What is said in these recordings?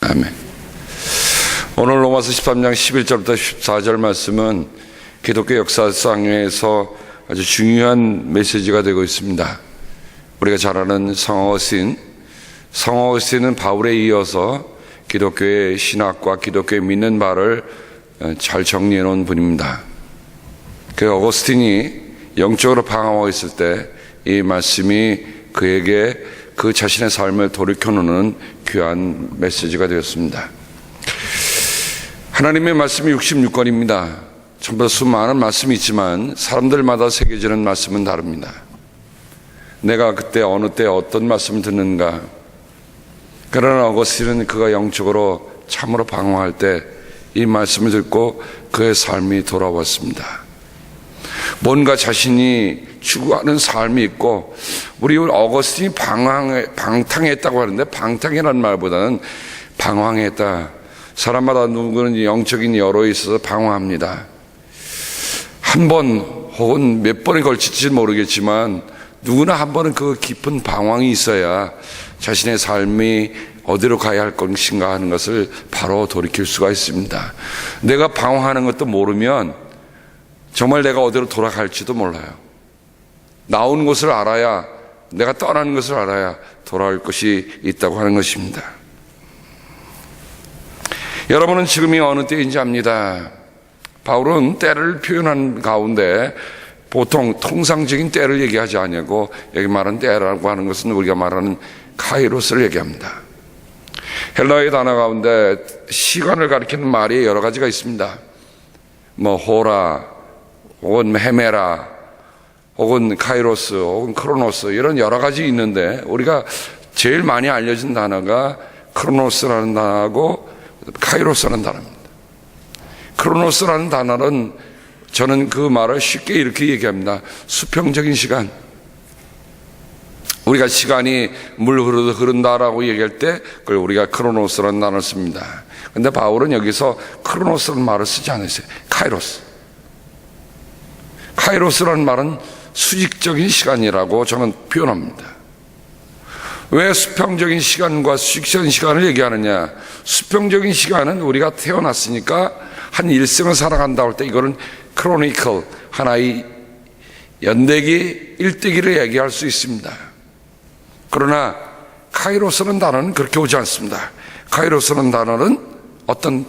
아멘. 오늘 로마서 13장 11절부터 14절 말씀은 기독교 역사상에서 아주 중요한 메시지가 되고 있습니다. 우리가 잘 아는 성어신, 성어신은 바울에 이어서 기독교의 신학과 기독교의 믿는 바를 잘 정리해 놓은 분입니다. 그 어거스틴이 영적으로 방황하고 있을 때 이 말씀이 그에게 그 자신의 삶을 돌이켜놓는 귀한 메시지가 되었습니다. 하나님의 말씀이 66권입니다. 전부 수많은 말씀이 있지만 사람들마다 새겨지는 말씀은 다릅니다. 내가 그때 어느 때 어떤 말씀을 듣는가. 그러나 어거스틴은 그가 영적으로 참으로 방황할 때 이 말씀을 듣고 그의 삶이 돌아왔습니다. 뭔가 자신이 추구하는 삶이 있고, 우리 어거스틴이 방탕했다고 하는데 방탕이라는 말보다는 방황했다. 사람마다 누구는 영적인 여로에 있어서 방황합니다. 한 번 혹은 몇 번에 걸칠지 모르겠지만 누구나 한 번은 그 깊은 방황이 있어야 자신의 삶이 어디로 가야 할 것인가 하는 것을 바로 돌이킬 수가 있습니다. 내가 방황하는 것도 모르면 정말 내가 어디로 돌아갈지도 몰라요. 나온 곳을 알아야, 내가 떠나는 것을 알아야 돌아올 것이 있다고 하는 것입니다. 여러분은 지금이 어느 때인지 압니다. 바울은 때를 표현한 가운데 보통 통상적인 때를 얘기하지 않냐고, 여기 말하는 때라고 하는 것은 우리가 말하는 카이로스를 얘기합니다. 헬라어의 단어 가운데 시간을 가리키는 말이 여러 가지가 있습니다. 호라, 혹은 헤메라, 혹은 카이로스, 혹은 크로노스, 이런 여러 가지 있는데 우리가 제일 많이 알려진 단어가 크로노스라는 단어하고 카이로스라는 단어입니다. 크로노스라는 단어는 저는 그 말을 쉽게 이렇게 얘기합니다. 수평적인 시간. 우리가 시간이 물 흐른다라고 얘기할 때 그걸 우리가 크로노스라는 단어를 씁니다. 그런데 바울은 여기서 크로노스라는 말을 쓰지 않았어요. 카이로스. 카이로스라는 말은 수직적인 시간이라고 저는 표현합니다. 왜 수평적인 시간과 수직적인 시간을 얘기하느냐? 수평적인 시간은 우리가 태어났으니까 한 일생을 살아간다고 할 때 이거는 크로니컬, 하나의 연대기, 일대기를 얘기할 수 있습니다. 그러나 카이로스라는 단어는 그렇게 오지 않습니다. 카이로스라는 단어는 어떤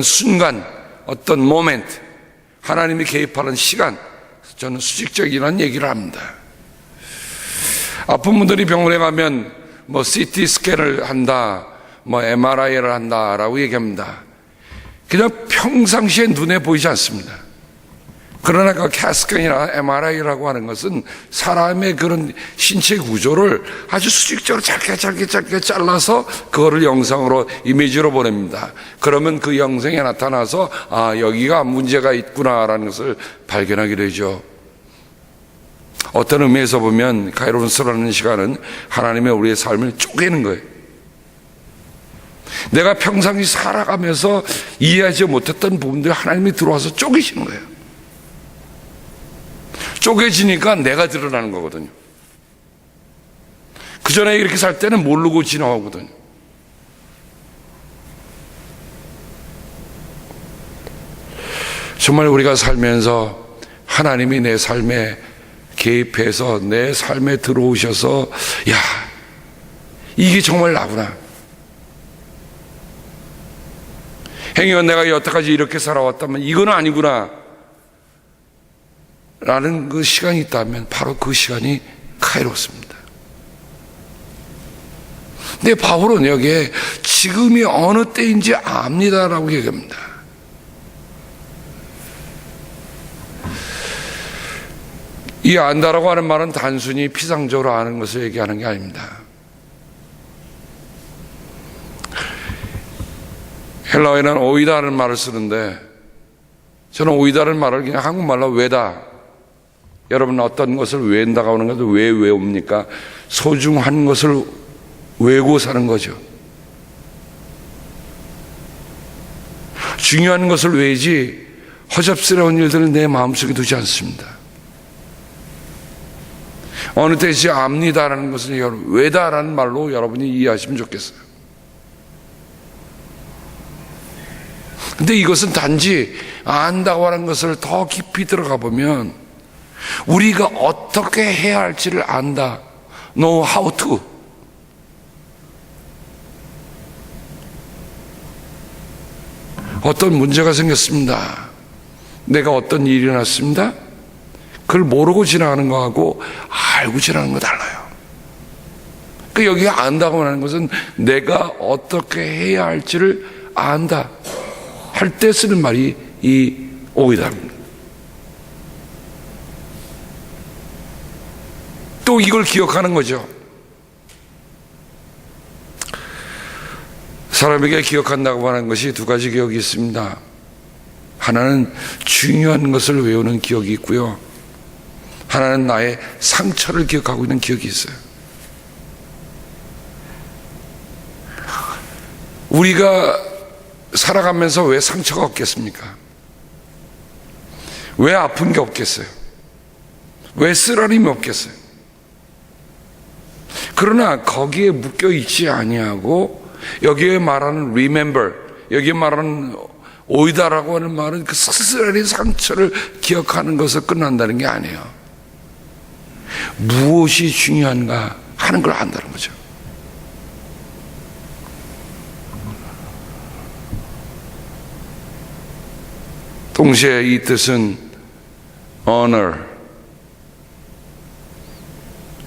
순간, 어떤 모멘트, 하나님이 개입하는 시간, 저는 수직적이라는 얘기를 합니다. 아픈 분들이 병원에 가면 CT 스캔을 한다, MRI를 한다라고 얘기합니다. 그냥 평상시에 눈에 보이지 않습니다. 그러나 그 CAT스캔이나 MRI라고 하는 것은 사람의 그런 신체 구조를 아주 수직적으로 짧게 잘라서 그거를 영상으로 이미지로 보냅니다. 그러면 그 영상에 나타나서 여기가 문제가 있구나라는 것을 발견하게 되죠. 어떤 의미에서 보면 카이로스라는 시간은 하나님의 우리의 삶을 쪼개는 거예요. 내가 평상시 살아가면서 이해하지 못했던 부분들이 하나님이 들어와서 쪼개시는 거예요. 쪼개지니까 내가 드러나는 거거든요. 그 전에 이렇게 살 때는 모르고 지나가거든요. 정말 우리가 살면서 하나님이 내 삶에 개입해서 내 삶에 들어오셔서 이게 정말 나구나. 행여는 내가 여태까지 이렇게 살아왔다면 이건 아니구나 라는 그 시간이 있다면 바로 그 시간이 카이로스입니다. 근데 바울은 여기에 지금이 어느 때인지 압니다라고 얘기합니다. 이 안다라고 하는 말은 단순히 피상적으로 아는 것을 얘기하는 게 아닙니다. 헬라어에는 오이다라는 말을 쓰는데 저는 오이다라는 말을 그냥 한국말로 외다. 여러분 어떤 것을 외운다고 하는 것을 왜 외웁니까? 소중한 것을 외고 사는 거죠. 중요한 것을 외지 허접스러운 일들은 내 마음속에 두지 않습니다. 어느 때지 압니다라는 것을 외다라는 말로 여러분이 이해하시면 좋겠어요. 근데 이것은 단지 안다고 하는 것을 더 깊이 들어가 보면 우리가 어떻게 해야 할지를 안다. know how to. 어떤 문제가 생겼습니다. 내가 어떤 일이 났습니다. 그걸 모르고 지나가는 거하고 알고 지나가는 거 달라요. 그 여기 안다고 하는 것은 내가 어떻게 해야 할지를 안다 할 때 쓰는 말이 이 오이다입니다. 또 이걸 기억하는 거죠. 사람에게 기억한다고 하는 것이 두 가지 기억이 있습니다. 하나는 중요한 것을 외우는 기억이 있고요, 하나는 나의 상처를 기억하고 있는 기억이 있어요. 우리가 살아가면서 왜 상처가 없겠습니까? 왜 아픈 게 없겠어요? 왜 쓰라림이 없겠어요? 그러나 거기에 묶여 있지 아니하고 여기에 말하는 remember, 여기에 말하는 오이다라고 하는 말은 그 쓰라린 상처를 기억하는 것을 끝난다는 게 아니에요. 무엇이 중요한가 하는 걸 안다는 거죠. 동시에 이 뜻은 honor,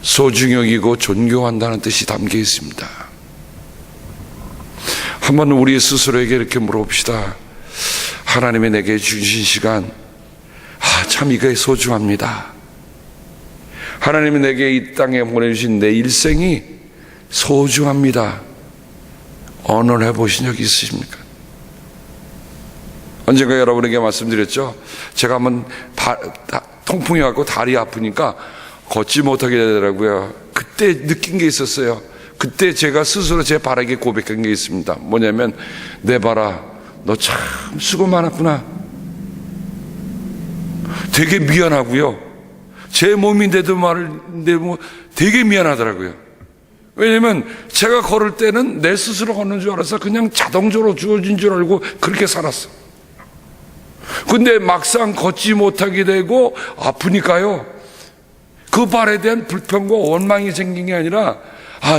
소중히 여기고 존경한다는 뜻이 담겨 있습니다. 한번 우리 스스로에게 이렇게 물어봅시다. 하나님이 내게 주신 시간, 참 이게 소중합니다. 하나님이 내게 이 땅에 보내주신 내 일생이 소중합니다. 언어를 해보신 적이 있으십니까? 언젠가 여러분에게 말씀드렸죠. 제가 한번 통풍이 왔고 다리 아프니까 걷지 못하게 되더라고요. 그때 느낀 게 있었어요. 그때 제가 스스로 제 발에게 고백한 게 있습니다. 뭐냐면, 내 발아, 너 참 수고 많았구나. 되게 미안하고요, 제 몸인데도 말인데 뭐 되게 미안하더라고요. 왜냐면 제가 걸을 때는 내 스스로 걷는 줄 알아서 그냥 자동적으로 주어진 줄 알고 그렇게 살았어. 근데 막상 걷지 못하게 되고 아프니까요, 그 발에 대한 불평과 원망이 생긴 게 아니라,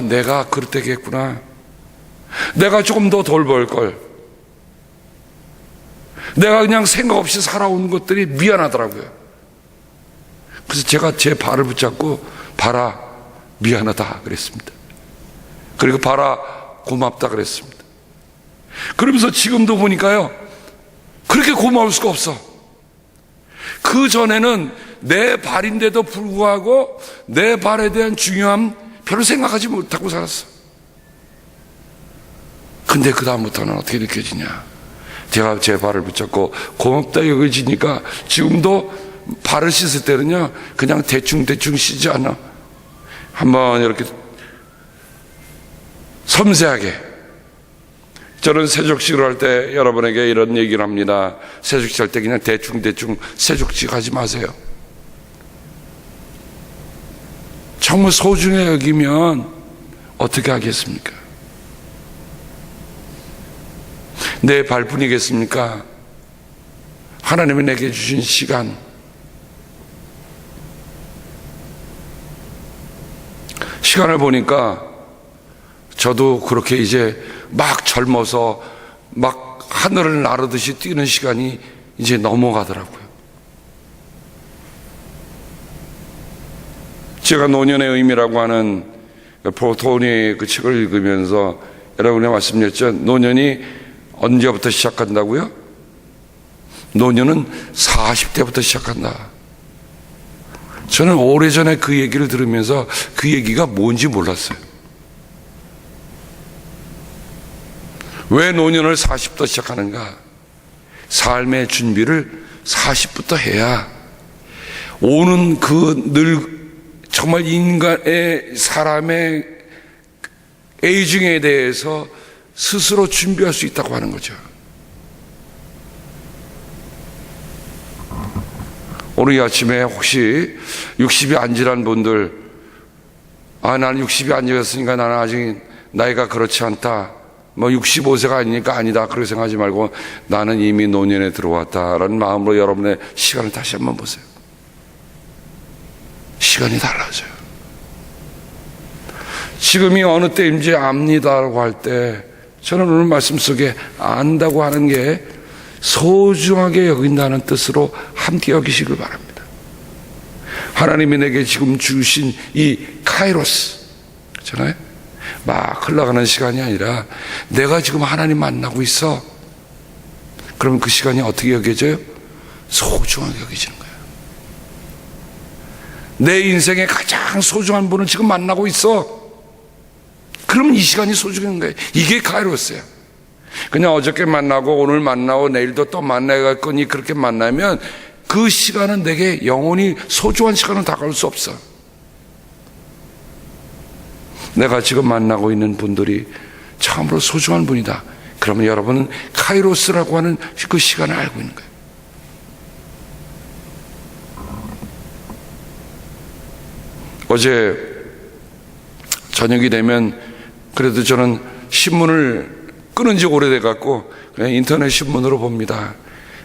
내가 그렇게 했구나, 내가 조금 더 돌볼 걸, 내가 그냥 생각 없이 살아온 것들이 미안하더라고요. 그래서 제가 제 발을 붙잡고, 발아 미안하다 그랬습니다. 그리고 발아 고맙다 그랬습니다. 그러면서 지금도 보니까요, 그렇게 고마울 수가 없어. 그 전에는 내 발인데도 불구하고 내 발에 대한 중요함 별로 생각하지 못하고 살았어. 근데 그 다음부터는 어떻게 느껴지냐, 제가 제 발을 붙잡고 고맙다 여겨지니까 지금도 발을 씻을 때는요, 그냥 대충 씻지 않아. 한번 이렇게 섬세하게. 저는 세족식을 할 때 여러분에게 이런 얘기를 합니다. 세족식 할 때 그냥 대충 세족식 하지 마세요. 정말 소중히 여기면 어떻게 하겠습니까? 내 발뿐이겠습니까? 하나님이 내게 주신 시간, 시간을 보니까 저도 그렇게 이제 막 젊어서 막 하늘을 나르듯이 뛰는 시간이 이제 넘어가더라고요. 제가 노년의 의미라고 하는 포토니의 그 책을 읽으면서 여러분의 말씀드렸죠. 노년이 언제부터 시작한다고요? 노년은 40대부터 시작한다. 저는 오래전에 그 얘기를 들으면서 그 얘기가 뭔지 몰랐어요. 왜 노년을 40부터 시작하는가? 삶의 준비를 40부터 해야 오는 그 정말 인간의, 사람의 에이징에 대해서 스스로 준비할 수 있다고 하는 거죠. 오늘 이 아침에 혹시 60이 안 지난 분들, 나는 60이 안 지났으니까 나는 아직 나이가 그렇지 않다, 뭐 65세가 아니니까 아니다 그렇게 생각하지 말고 나는 이미 노년에 들어왔다라는 마음으로 여러분의 시간을 다시 한번 보세요. 시간이 달라져요. 지금이 어느 때인지 압니다라고 할 때 저는 오늘 말씀 속에 안다고 하는 게 소중하게 여긴다는 뜻으로 함께 여기시길 바랍니다. 하나님이 내게 지금 주신 이 카이로스 있잖아요. 막 흘러가는 시간이 아니라 내가 지금 하나님 만나고 있어. 그러면 그 시간이 어떻게 여겨져요? 소중하게 여겨지는 거예요. 내 인생의 가장 소중한 분을 지금 만나고 있어. 그러면 이 시간이 소중한 거예요. 이게 카이로스예요. 그냥 어저께 만나고 오늘 만나고 내일도 또 만나야 갈 거니 그렇게 만나면 그 시간은 내게 영원히 소중한 시간은 다가올 수 없어. 내가 지금 만나고 있는 분들이 참으로 소중한 분이다. 그러면 여러분은 카이로스라고 하는 그 시간을 알고 있는 거예요. 어제 저녁이 되면 그래도 저는 신문을 끊은 지 오래돼 갖고 그냥 인터넷 신문으로 봅니다.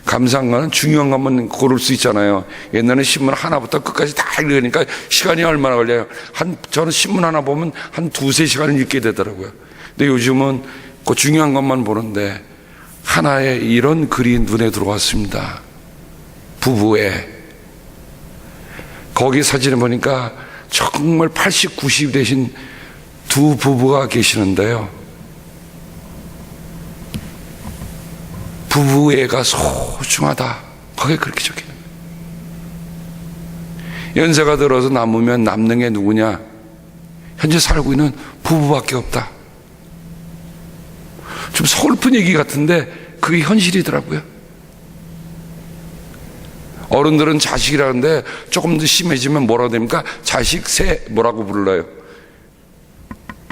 감사한 거는 중요한 것만 고를 수 있잖아요. 옛날에 신문 하나부터 끝까지 다 읽으니까 시간이 얼마나 걸려요. 저는 신문 하나 보면 한 2-3시간은 읽게 되더라고요. 근데 요즘은 그 중요한 것만 보는데 하나의 이런 글이 눈에 들어왔습니다. 부부의 거기 사진을 보니까 정말 80, 90 되신 두 부부가 계시는데요. 부부애가 소중하다. 거기에 그렇게 적혀요. 연세가 들어서 남으면 남는 게 누구냐? 현재 살고 있는 부부밖에 없다. 좀 서글픈 얘기 같은데 그게 현실이더라고요. 어른들은 자식이라는데 조금 더 심해지면 뭐라고 됩니까? 자식 새 뭐라고 불러요?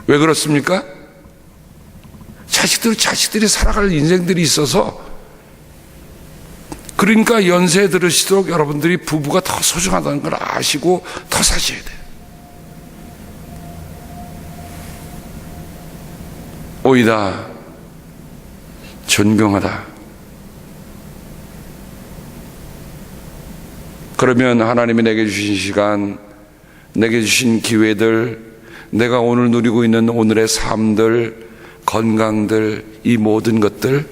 왜 그렇습니까? 자식들이 살아갈 인생들이 있어서 그러니까 연세 들으시도록 여러분들이 부부가 더 소중하다는 걸 아시고 더 사셔야 돼요. 오이다 존경하다. 그러면 하나님이 내게 주신 시간, 내게 주신 기회들, 내가 오늘 누리고 있는 오늘의 삶들, 건강들, 이 모든 것들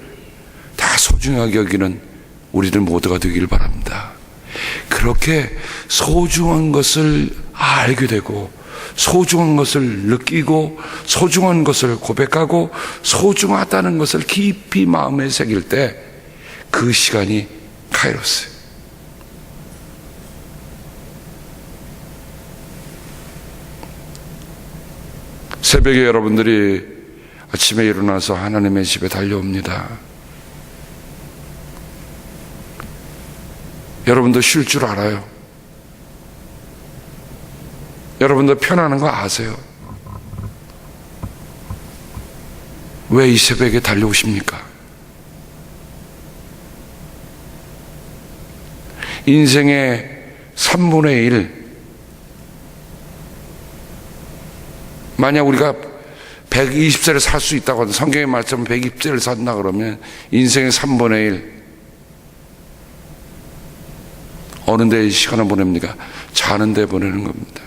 다 소중하게 여기는 우리들 모두가 되길 바랍니다. 그렇게 소중한 것을 알게 되고 소중한 것을 느끼고 소중한 것을 고백하고 소중하다는 것을 깊이 마음에 새길 때 그 시간이 카이로스. 새벽에 여러분들이 아침에 일어나서 하나님의 집에 달려옵니다. 여러분도 쉴 줄 알아요. 여러분도 편안한 거 아세요. 왜 이 새벽에 달려오십니까? 인생의 3분의 1, 만약 우리가 120세를 살 수 있다고 하면 성경의 말처럼 120세를 산다 그러면 인생의 3분의 1 어느 데 시간을 보냅니까? 자는 데 보내는 겁니다.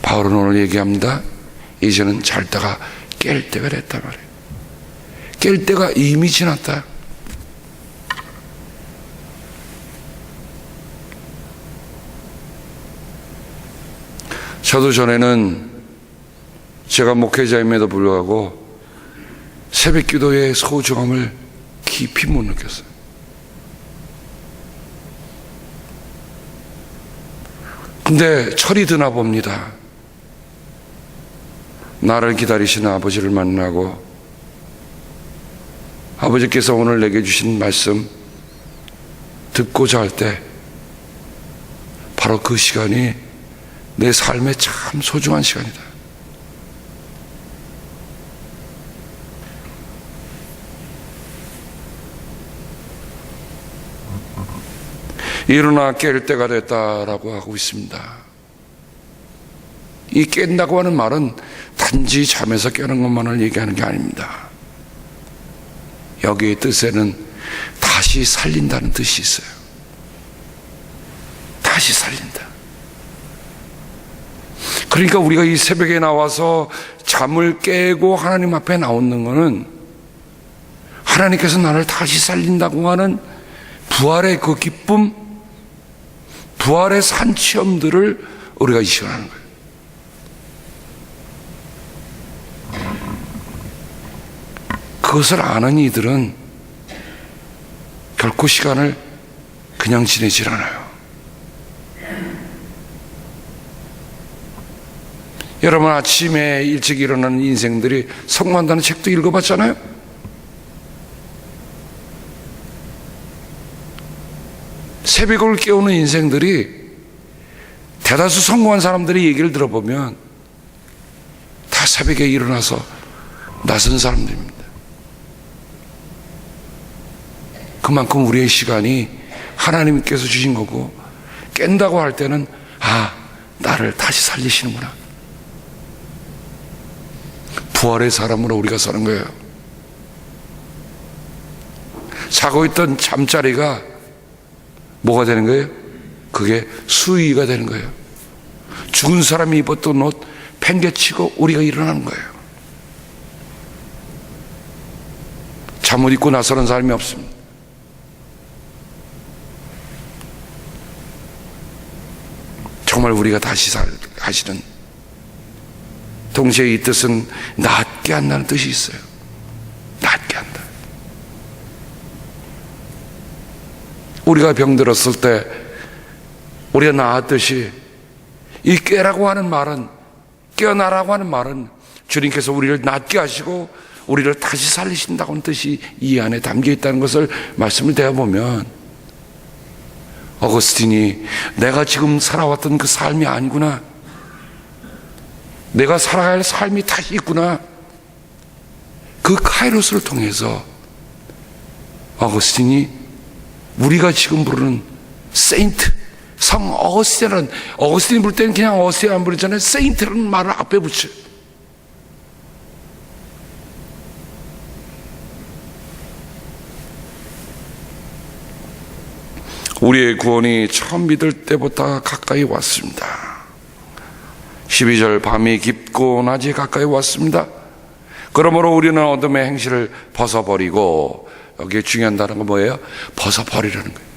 바울은 오늘 얘기합니다. 이제는 잘 때가 깰 때가 됐다 말이에요. 깰 때가 이미 지났다. 저도 전에는 제가 목회자임에도 불구하고 새벽 기도의 소중함을 깊이 못 느꼈어요. 근데 철이 드나 봅니다. 나를 기다리시는 아버지를 만나고 아버지께서 오늘 내게 주신 말씀 듣고자 할 때 바로 그 시간이 내 삶에 참 소중한 시간이다. 일어나 깰 때가 됐다라고 하고 있습니다. 이 깬다고 하는 말은 단지 잠에서 깨는 것만을 얘기하는 게 아닙니다. 여기의 뜻에는 다시 살린다는 뜻이 있어요. 다시 살린다. 그러니까 우리가 이 새벽에 나와서 잠을 깨고 하나님 앞에 나오는 것은 하나님께서 나를 다시 살린다고 하는 부활의 그 기쁨, 부활의 산체험들을 우리가 이식하는 거예요. 그것을 아는 이들은 결코 시간을 그냥 지내질 않아요. 여러분, 아침에 일찍 일어나는 인생들이 성공한다는 책도 읽어봤잖아요. 새벽을 깨우는 인생들이 대다수 성공한 사람들의 얘기를 들어보면 다 새벽에 일어나서 나선 사람들입니다. 그만큼 우리의 시간이 하나님께서 주신 거고, 깬다고 할 때는 나를 다시 살리시는구나, 부활의 사람으로 우리가 사는 거예요. 자고 있던 잠자리가 뭐가 되는 거예요? 그게 수의가 되는 거예요. 죽은 사람이 입었던 옷 팽개치고 우리가 일어나는 거예요. 잠옷 입고 나서는 사람이 없습니다. 정말 우리가 다시 하시는, 동시에 이 뜻은 낫게 한다는 뜻이 있어요. 낫게 한다. 우리가 병들었을 때 우리가 나았듯이 이 깨라고 하는 말은, 깨어나라고 하는 말은 주님께서 우리를 낫게 하시고 우리를 다시 살리신다고 하는 뜻이 이 안에 담겨 있다는 것을 말씀을 대해보면, 어거스틴이 내가 지금 살아왔던 그 삶이 아니구나, 내가 살아야 할 삶이 다시 있구나, 그 카이로스를 통해서 어거스틴이 우리가 지금 부르는 세인트, 성 어거스틴이라는, 어거스틴이 부를 때는 그냥 어거스틴 안 부르잖아요. 세인트라는 말을 앞에 붙여요. 우리의 구원이 처음 믿을 때보다 가까이 왔습니다. 12절, 밤이 깊고 낮이 가까이 왔습니다. 그러므로 우리는 어둠의 행실을 벗어버리고, 여기에 중요한 단어가 뭐예요? 벗어버리라는 거예요.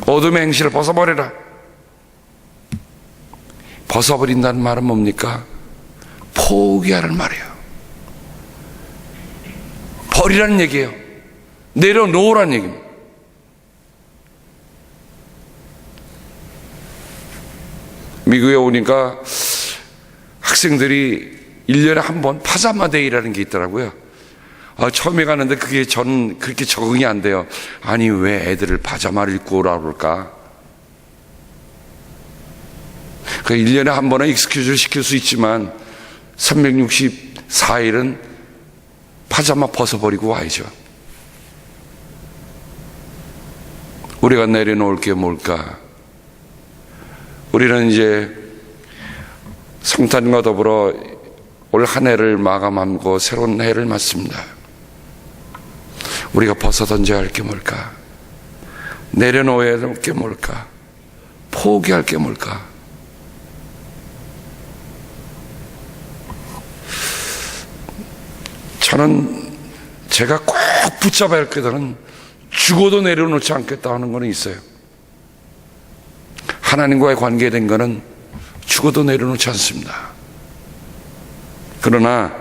어둠의 행실을 벗어버리라. 벗어버린다는 말은 뭡니까? 포기하라는 말이에요. 버리라는 얘기예요. 내려놓으라는 얘기입니다. 미국에 오니까 학생들이 1년에 한 번 파자마 데이라는 게 있더라고요. 처음에 가는데 그게 저는 그렇게 적응이 안 돼요. 아니, 왜 애들을 파자마를 입고 오라고 그럴까? 그 1년에 한 번은 익스큐즈를 시킬 수 있지만 364일은 파자마 벗어버리고 와야죠. 우리가 내려놓을 게 뭘까? 우리는 이제 성탄과 더불어 올 한 해를 마감하고 새로운 해를 맞습니다. 우리가 벗어던져야 할 게 뭘까? 내려놓아야 할 게 뭘까? 포기할 게 뭘까? 저는 제가 꼭 붙잡아야 할 것들은 죽어도 내려놓지 않겠다 하는 거는 있어요. 하나님과의 관계된 거는 죽어도 내려놓지 않습니다. 그러나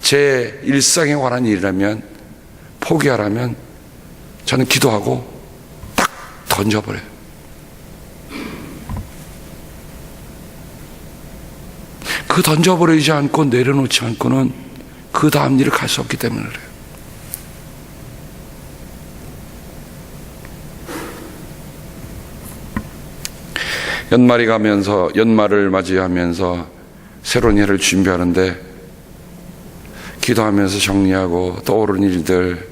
제 일상에 관한 일이라면, 포기하라면 저는 기도하고 딱 던져버려요. 그 던져버리지 않고 내려놓지 않고는 그 다음 일을 갈 수 없기 때문에 그래요. 연말이 가면서, 연말을 맞이하면서 새로운 해를 준비하는데 기도하면서 정리하고 떠오르는 일들,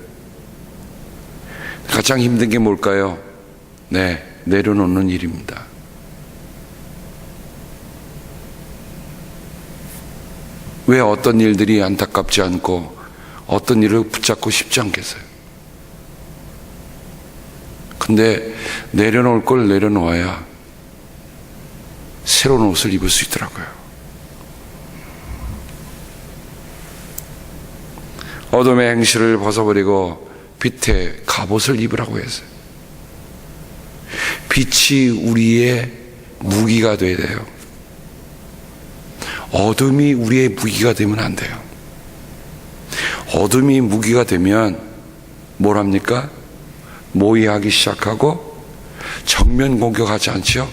가장 힘든 게 뭘까요? 네, 내려놓는 일입니다. 왜 어떤 일들이 안타깝지 않고 어떤 일을 붙잡고 싶지 않겠어요? 근데 내려놓을 걸 내려놓아야 새로운 옷을 입을 수 있더라고요. 어둠의 행실을 벗어버리고 빛의 갑옷을 입으라고 했어요. 빛이 우리의 무기가 돼야 돼요. 어둠이 우리의 무기가 되면 안 돼요. 어둠이 무기가 되면 뭘 합니까? 모의하기 시작하고 정면 공격하지 않죠?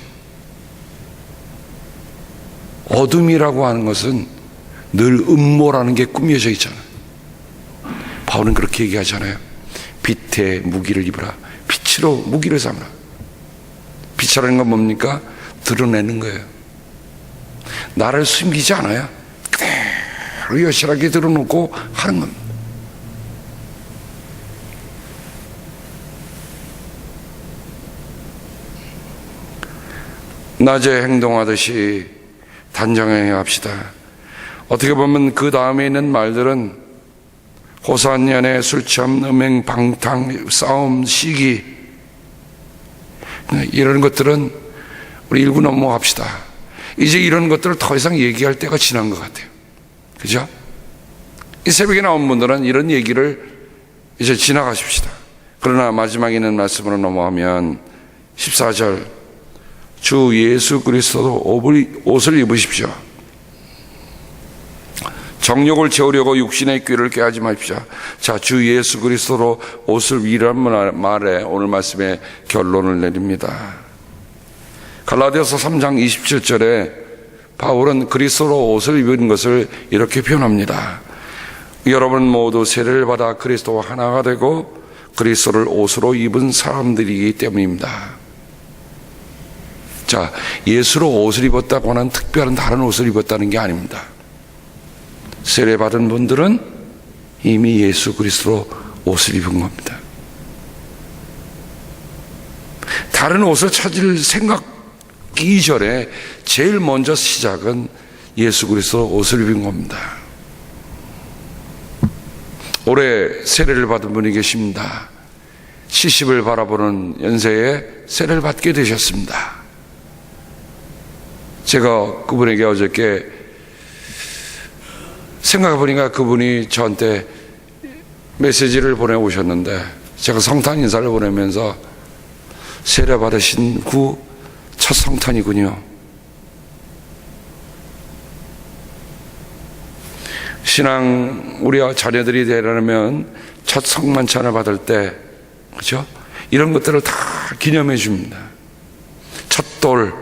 어둠이라고 하는 것은 늘 음모라는 게 꾸며져 있잖아요. 바울은 그렇게 얘기하잖아요. 빛의 무기를 입으라. 빛으로 무기를 삼으라. 빛이라는 건 뭡니까? 드러내는 거예요. 나를 숨기지 않아요. 그대로 여실하게 드러놓고 하는 겁니다. 낮에 행동하듯이 단정해야 합시다. 어떻게 보면 그 다음에 있는 말들은 호사한 연애, 술 취함, 음행, 방탕, 싸움, 시기, 이런 것들은 우리 읽고 넘어갑시다. 이제 이런 것들을 더 이상 얘기할 때가 지난 것 같아요. 그죠? 이 새벽에 나온 분들은 이런 얘기를 이제 지나가십시다. 그러나 마지막에 있는 말씀으로 넘어가면 14절, 주 예수 그리스도 옷을 입으십시오. 정욕을 채우려고 육신의 꾀를 꾀하지 마십시오. 자, 주 예수 그리스도로 옷을 입으라는 말에 오늘 말씀의 결론을 내립니다. 갈라디아서 3장 27절에 바울은 그리스도로 옷을 입은 것을 이렇게 표현합니다. 여러분 모두 세례를 받아 그리스도와 하나가 되고 그리스도를 옷으로 입은 사람들이기 때문입니다. 자, 예수로 옷을 입었다고 하는 특별한 다른 옷을 입었다는 게 아닙니다. 세례받은 분들은 이미 예수 그리스도로 옷을 입은 겁니다. 다른 옷을 찾을 생각 이전에 제일 먼저 시작은 예수 그리스도로 옷을 입은 겁니다. 올해 세례를 받은 분이 계십니다. 70을 바라보는 연세에 세례를 받게 되셨습니다. 제가 그분에게 어저께 생각해보니까 그분이 저한테 메시지를 보내오셨는데 제가 성탄 인사를 보내면서 세례 받으신 후 첫 성탄이군요. 신앙 우리 자녀들이 되려면 첫 성만찬을 받을 때, 그렇죠? 이런 것들을 다 기념해 줍니다. 첫 돌.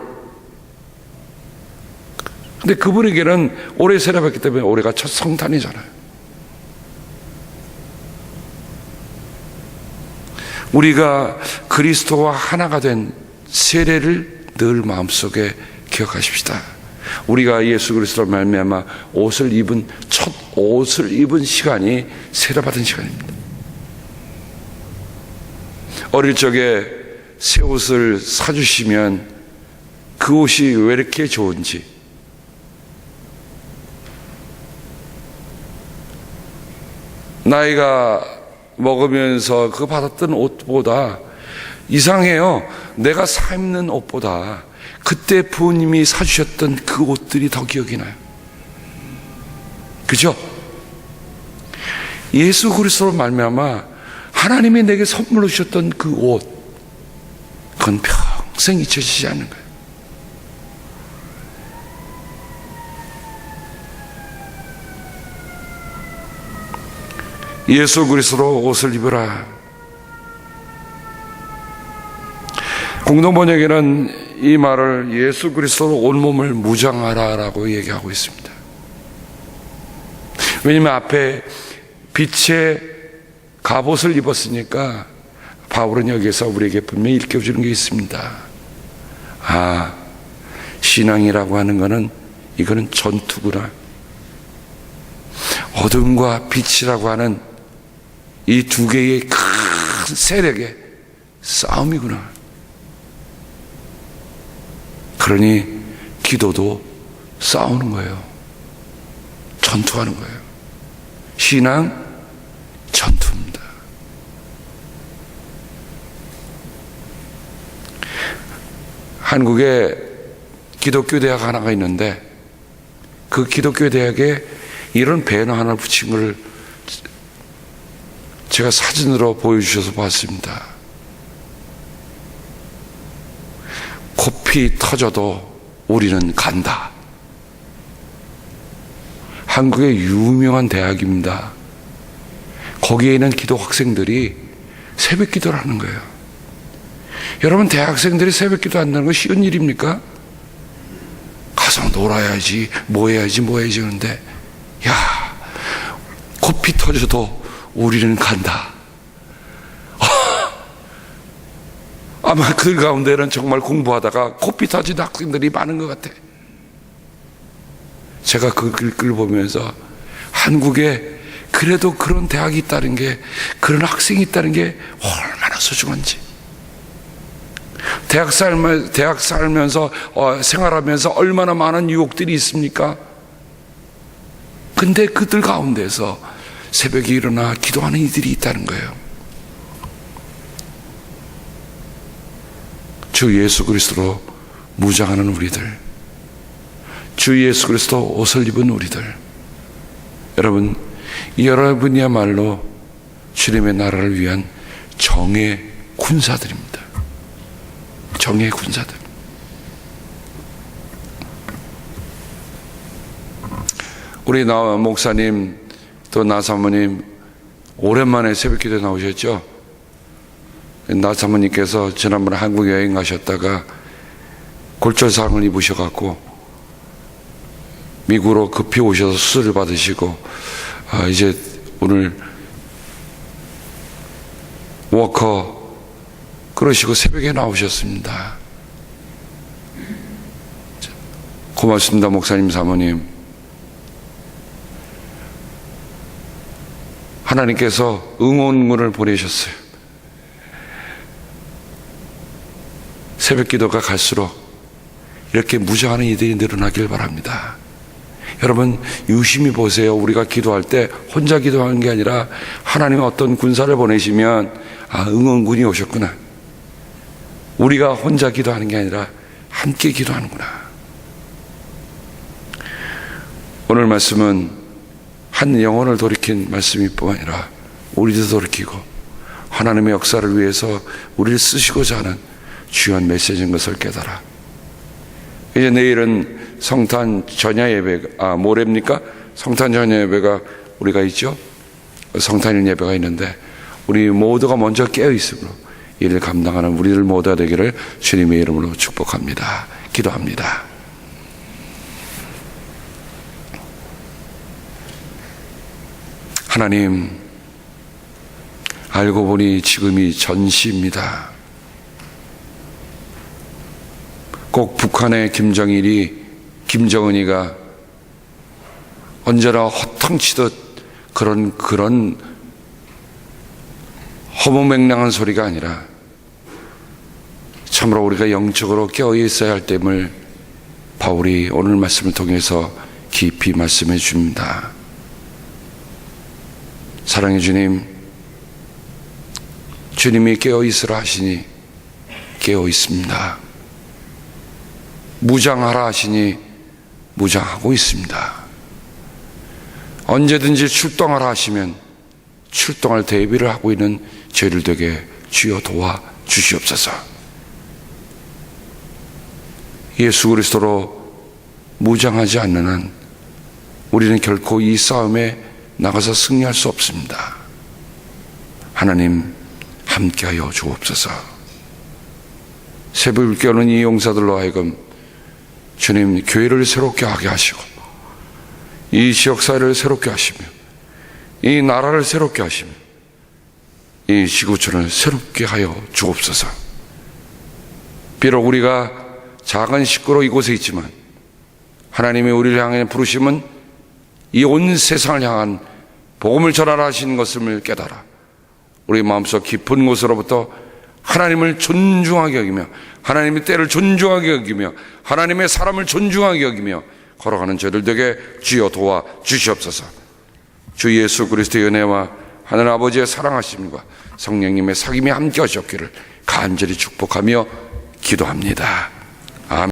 근데 그분에게는 올해 세례받기 때문에 올해가 첫 성탄이잖아요. 우리가 그리스도와 하나가 된 세례를 늘 마음속에 기억하십시다. 우리가 예수 그리스도로 말미암아 옷을 입은 첫 옷을 입은 시간이 세례받은 시간입니다. 어릴 적에 새 옷을 사주시면 그 옷이 왜 이렇게 좋은지, 나이가 먹으면서 그 받았던 옷보다 이상해요. 내가 사 입는 옷보다 그때 부모님이 사주셨던 그 옷들이 더 기억이 나요. 그죠? 예수 그리스도로 말미암아 하나님이 내게 선물로 주셨던 그 옷, 그건 평생 잊혀지지 않는 거예요. 예수 그리스도로 옷을 입으라. 공동번역에는 이 말을 예수 그리스도로 온몸을 무장하라라고 얘기하고 있습니다. 왜냐하면 앞에 빛의 갑옷을 입었으니까 바울은 여기서 우리에게 분명히 일깨워주는 게 있습니다. 아, 신앙이라고 하는 거는 이거는 전투구나. 어둠과 빛이라고 하는 이 두 개의 큰 세력의 싸움이구나. 그러니 기도도 싸우는 거예요. 전투하는 거예요. 신앙 전투입니다. 한국에 기독교 대학 하나가 있는데 그 기독교 대학에 이런 배너 하나 붙인 걸 제가 사진으로 보여주셔서 봤습니다. 코피 터져도 우리는 간다. 한국의 유명한 대학입니다. 거기에 있는 기독 학생들이 새벽 기도를 하는 거예요. 여러분, 대학생들이 새벽 기도 한다는 건 쉬운 일입니까? 가서 놀아야지, 뭐 해야지 하는데, 야, 코피 터져도 우리는 간다. 아마 그 가운데는 정말 공부하다가 코피 터진 학생들이 많은 것 같아. 제가 그 글을 보면서 한국에 그래도 그런 대학이 있다는 게, 그런 학생이 있다는 게 얼마나 소중한지. 대학 살면서 생활하면서 얼마나 많은 유혹들이 있습니까? 근데 그들 가운데서 새벽에 일어나 기도하는 이들이 있다는 거예요. 주 예수 그리스도로 무장하는 우리들, 주 예수 그리스도 옷을 입은 우리들, 여러분이야말로 주님의 나라를 위한 정의 군사들입니다. 정의 군사들. 우리 나 목사님 또 나 사모님 오랜만에 새벽 기도에 나오셨죠? 나 사모님께서 지난번에 한국 여행 가셨다가 골절상을 입으셔갖고 미국으로 급히 오셔서 수술을 받으시고 이제 오늘 워커 그러시고 새벽에 나오셨습니다. 고맙습니다, 목사님, 사모님. 하나님께서 응원문을 보내셨어요. 새벽 기도가 갈수록 이렇게 무장하는 이들이 늘어나길 바랍니다. 여러분, 유심히 보세요. 우리가 기도할 때 혼자 기도하는 게 아니라 하나님이 어떤 군사를 보내시면 응원군이 오셨구나. 우리가 혼자 기도하는 게 아니라 함께 기도하는구나. 오늘 말씀은 한 영혼을 돌이킨 말씀일 뿐 아니라 우리도 돌이키고 하나님의 역사를 위해서 우리를 쓰시고자 하는 중요한 메시지인 것을 깨달아. 이제 내일은 성탄 전야 예배, 모레입니까? 성탄 전야 예배가 우리가 있죠? 성탄일 예배가 있는데 우리 모두가 먼저 깨어있음으로 이를 감당하는 우리들 모두가 되기를 주님의 이름으로 축복합니다. 기도합니다. 하나님, 알고 보니 지금이 전시입니다. 꼭 북한의 김정은이가 언제나 허탕치듯 그런 허무맹랑한 소리가 아니라 참으로 우리가 영적으로 깨어 있어야 할 됨을 바울이 오늘 말씀을 통해서 깊이 말씀해 줍니다. 사랑의 주님, 주님이 깨어 있으라 하시니 깨어 있습니다. 무장하라 하시니 무장하고 있습니다. 언제든지 출동하라 하시면 출동할 대비를 하고 있는 저희들 되게 주여 도와 주시옵소서. 예수 그리스도로 무장하지 않는 한 우리는 결코 이 싸움에 나가서 승리할 수 없습니다. 하나님 함께하여 주옵소서. 새벽을 깨우는 이 용사들로 하여금 주님 교회를 새롭게 하게 하시고 이 지역사회를 새롭게 하시며 이 나라를 새롭게 하시며 이 지구촌을 새롭게 하여 주옵소서. 비록 우리가 작은 식구로 이곳에 있지만 하나님이 우리를 향해 부르심은 이 온 세상을 향한 복음을 전하라 하시는 것을 깨달아 우리 마음속 깊은 곳으로부터 하나님을 존중하게 여기며 하나님의 때를 존중하게 여기며 하나님의 사람을 존중하게 여기며 걸어가는 저들 되게 주여 도와 주시옵소서. 주 예수 그리스도의 은혜와 하늘 아버지의 사랑하심과 성령님의 사귐이 함께 하셨기를 간절히 축복하며 기도합니다. 아멘.